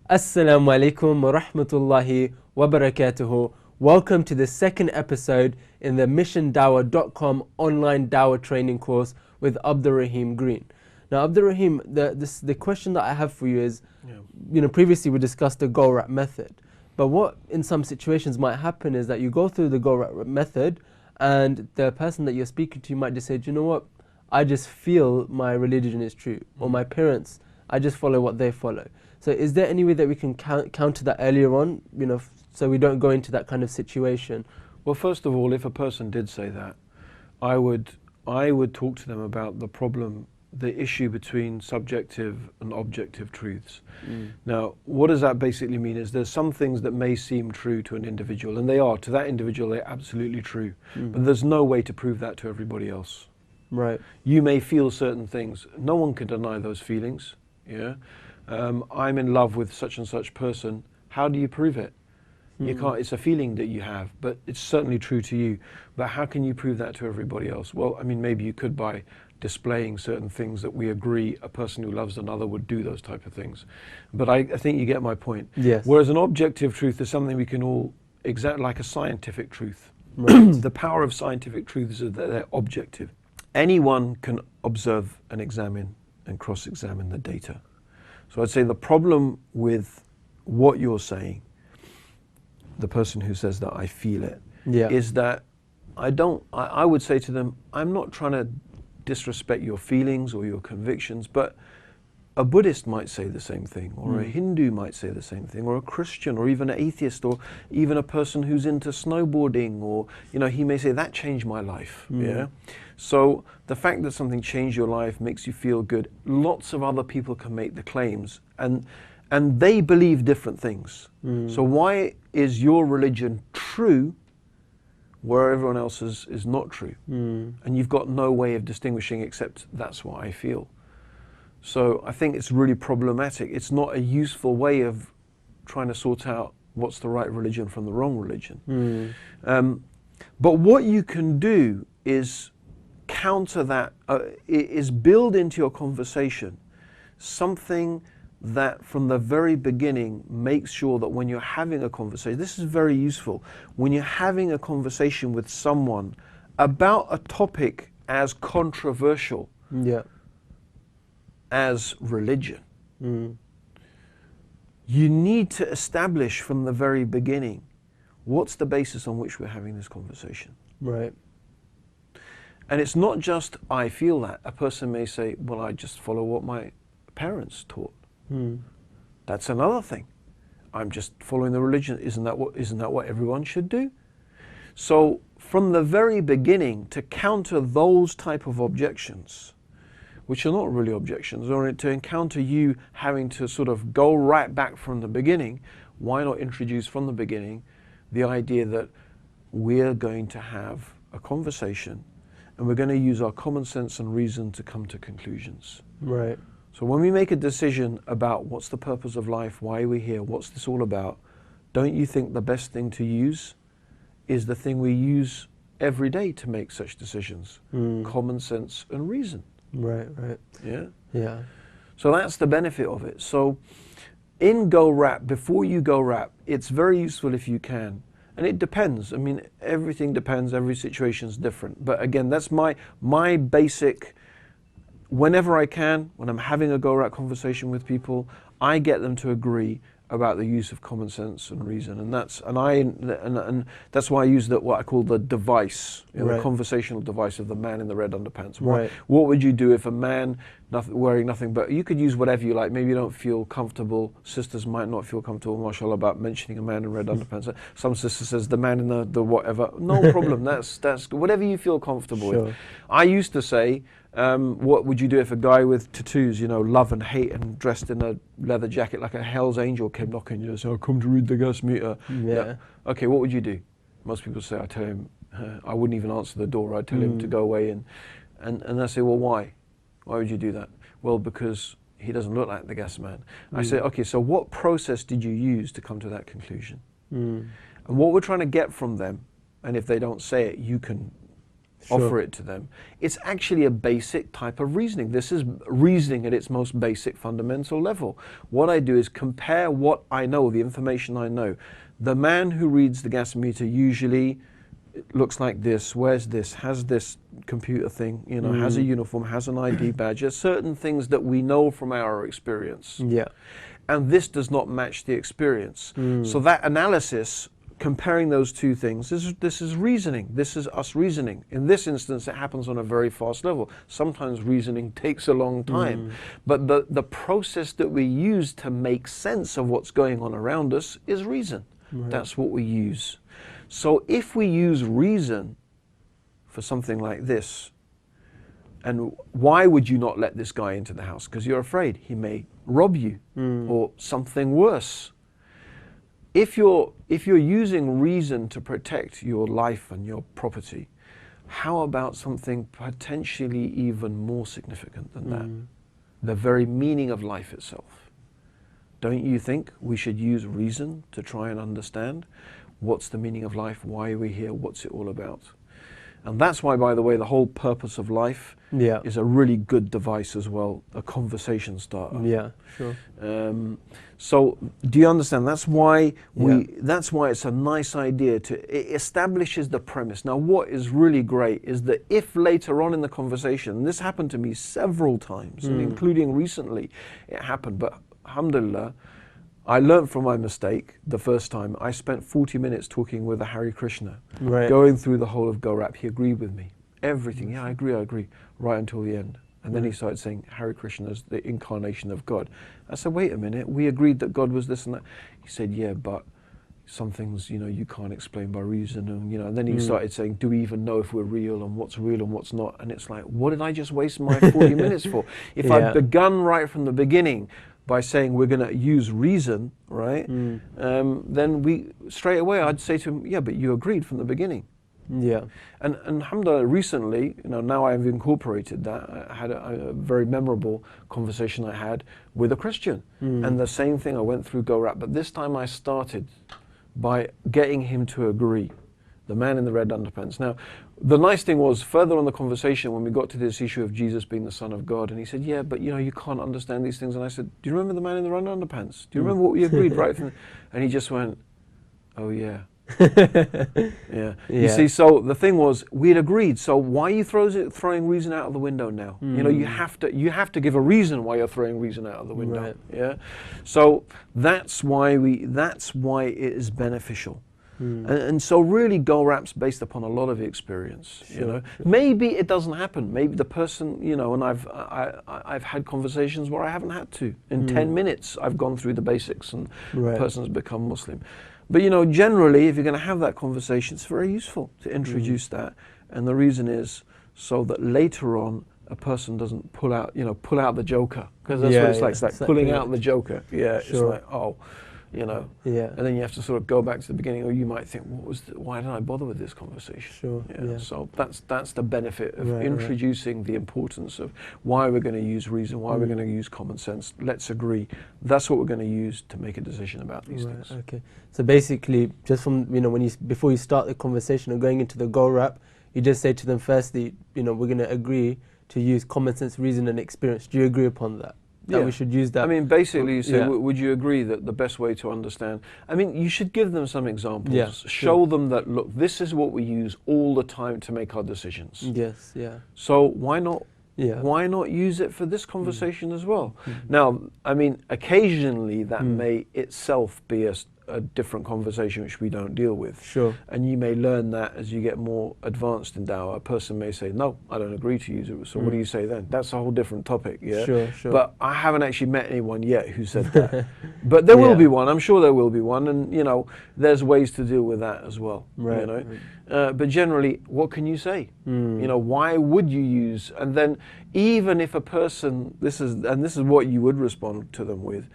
Assalamu alaikum wa rahmatullahi wa barakatuhu. Welcome to the second episode in the missiondawah.com online dawah training course with Abdurraheem Green. Now, Abdurraheem, the question that I have for you is, previously we discussed the goal wrap method, but what in some situations might happen is that you go through the goal wrap method and the person that you're speaking to might just say, do you know what, I just feel my religion is true, or my parents, I just follow what they follow. So is there any way that we can counter that earlier on, so we don't go into that kind of situation? Well, first of all, if a person did say that, I would talk to them about the problem, the issue between subjective and objective truths. Now, what does that basically mean is there's some things that may seem true to an individual, and they are. To that individual, they're absolutely true. But there's no way to prove that to everybody else. Right. You may feel certain things. No one can deny those feelings. Yeah. I'm in love with such and such person. How do you prove it? You can't. It's a feeling that you have, but it's certainly true to you. But how can you prove that to everybody else? Well, I mean, maybe you could by displaying certain things that we agree a person who loves another would do, those type of things. But I think you get my point. Yes. Whereas an objective truth is something we can all exact, like a scientific truth. Right. The power of scientific truths is that they're objective. Anyone can observe and examine and cross-examine the data. So I'd say the problem with what you're saying, the person who says that I feel it, is that I would say to them, I'm not trying to disrespect your feelings or your convictions, but a Buddhist might say the same thing, or a Hindu might say the same thing, or a Christian, or even an atheist, or even a person who's into snowboarding, or he may say that changed my life. Yeah. So the fact that something changed your life makes you feel good. Lots of other people can make the claims, and they believe different things. So why is your religion true where everyone else's is not true? And you've got no way of distinguishing except that's what I feel. So I think it's really problematic. It's not a useful way of trying to sort out what's the right religion from the wrong religion. But what you can do is counter that, is build into your conversation something that from the very beginning makes sure that when you're having a conversation, this is very useful, when you're having a conversation with someone about a topic as controversial as religion, you need to establish from the very beginning what's the basis on which we're having this conversation. Right. And it's not just I feel that. A person may say, well, I just follow what my parents taught. That's another thing. I'm just following the religion. Isn't that what everyone should do? So from the very beginning, to counter those type of objections, which are not really objections, or to encounter you having to sort of go right back from the beginning, why not introduce from the beginning the idea that we're going to have a conversation and we're going to use our common sense and reason to come to conclusions. Right. So when we make a decision about what's the purpose of life, why are we here, what's this all about, don't you think the best thing to use is the thing we use every day to make such decisions? Common sense and reason. Right, right. Yeah? Yeah. So that's the benefit of it. So in Go Wrap, before you Go Wrap, it's very useful if you can. And it depends. I mean, everything depends. Every situation's different. But again, that's my basic, whenever I can, when I'm having a Go Wrap conversation with people, I get them to agree about the use of common sense and reason, and that's why I use what I call the device, the conversational device of the man in the red underpants. Right. What would you do if a man wearing nothing but, you could use whatever you like. Maybe you don't feel comfortable. Sisters might not feel comfortable, mashallah, about mentioning a man in red underpants. Some sister says the man in the whatever. No problem. That's whatever you feel comfortable with. I used to say, what would you do if a guy with tattoos, love and hate, and dressed in a leather jacket like a Hell's Angel came knocking you and said, I'll come to read the gas meter. Yeah. Okay, what would you do? Most people say, I tell him, I wouldn't even answer the door. I'd tell him to go away. And I say, well, why? Why would you do that? Well, because he doesn't look like the gas man. I say, okay, so what process did you use to come to that conclusion? And what we're trying to get from them, and if they don't say it, you can offer it to them. It's actually a basic type of reasoning. This is reasoning at its most basic fundamental level. What I do is compare what I know, the information I know. The man who reads the gas meter usually looks like this, wears this, has this computer thing, you know, has a uniform, has an ID badge. There's certain things that we know from our experience. Yeah. And this does not match the experience. So that analysis, comparing those two things, this is reasoning. This is us reasoning. In this instance, it happens on a very fast level. Sometimes reasoning takes a long time. But the process that we use to make sense of what's going on around us is reason. That's what we use. So if we use reason for something like this, and why would you not let this guy into the house? Because you're afraid he may rob you or something worse. If you're using reason to protect your life and your property, how about something potentially even more significant than that? The very meaning of life itself. Don't you think we should use reason to try and understand what's the meaning of life, why are we here, what's it all about? And that's why, by the way, the whole purpose of life is a really good device as well, a conversation starter. Yeah, sure. So do you understand? That's why that's why it's a nice idea it establishes the premise. Now what is really great is that if later on in the conversation, and this happened to me several times, and including recently it happened, but alhamdulillah, I learned from my mistake the first time. I spent 40 minutes talking with a Hare Krishna, going through the whole of Go-Rap. He agreed with me. Everything, yeah, I agree, right until the end. And then he started saying Hare Krishna is the incarnation of God. I said, wait a minute, we agreed that God was this and that. He said, yeah, but some things, you know, you can't explain by reason. And, you know, and then he started saying, do we even know if we're real and what's not? And it's like, what did I just waste my 40 minutes for? If I'd begun right from the beginning, by saying we're going to use reason, right? Then we straight away I'd say to him, yeah, but you agreed from the beginning. Yeah. And alhamdulillah, recently, you know, now I've incorporated that. I had a very memorable conversation I had with a Christian, and the same thing I went through Go-Rap, but this time I started by getting him to agree. The man in the red underpants. Now, the nice thing was, further on the conversation, when we got to this issue of Jesus being the Son of God, and he said, yeah, but you know, you can't understand these things. And I said, do you remember the man in the red underpants? Do you remember what we agreed, right? And he just went, oh yeah. Yeah. You see, so the thing was, we'd agreed. So why are you throwing reason out of the window now? You know, you have to give a reason why you're throwing reason out of the window. Right. Yeah. So that's why it is beneficial. And so really Go-Rap's based upon a lot of experience, you know. Maybe it doesn't happen. Maybe the person, you know, and I've had conversations where I haven't had to. In 10 minutes I've gone through the basics and the person's become Muslim. But you know, generally if you're going to have that conversation, it's very useful to introduce that. And the reason is so that later on a person doesn't pull out the joker, because that's what it's like. It's like pulling out the joker. Yeah, it's like, oh, you know, and then you have to sort of go back to the beginning, or you might think, why did I bother with this conversation? So that's the benefit of introducing the importance of why we're going to use reason, why we're going to use common sense. Let's agree. That's what we're going to use to make a decision about these things. Okay. So basically, just from, you know, before you start the conversation or going into the Go-Rap, you just say to them, firstly, you know, we're going to agree to use common sense, reason, and experience. Do you agree upon that? That we should use that? I mean, basically, you say, would you agree that the best way to understand? I mean, you should give them some examples. Yeah, show them that, look, this is what we use all the time to make our decisions. Yes, yeah. So why not? Why not use it for this conversation as well? Now, I mean, occasionally that may itself be a different conversation which we don't deal with. Sure. And you may learn that as you get more advanced in dawah. A person may say, no, I don't agree to use it. So what do you say then? That's a whole different topic, yeah? Sure. But I haven't actually met anyone yet who said that. But there will be one. I'm sure there will be one. And, you know, there's ways to deal with that as well. Right. You know? But generally, what can you say? You know, why would you use? And then even if a person, this is what you would respond to them with,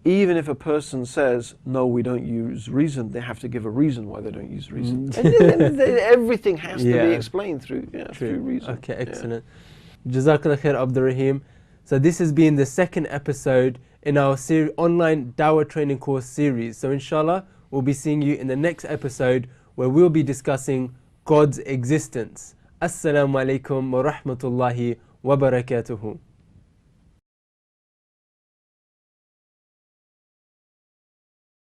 even if a person says, no, we don't use reason, they have to give a reason why they don't use reason. And everything has to be explained through reason. Okay, excellent. Jazakallah khair, Abdurraheem. So this has been the second episode in our online Dawah training course series. So inshallah, we'll be seeing you in the next episode where we'll be discussing God's existence. Assalamu alaikum wa rahmatullahi wa barakatuhu.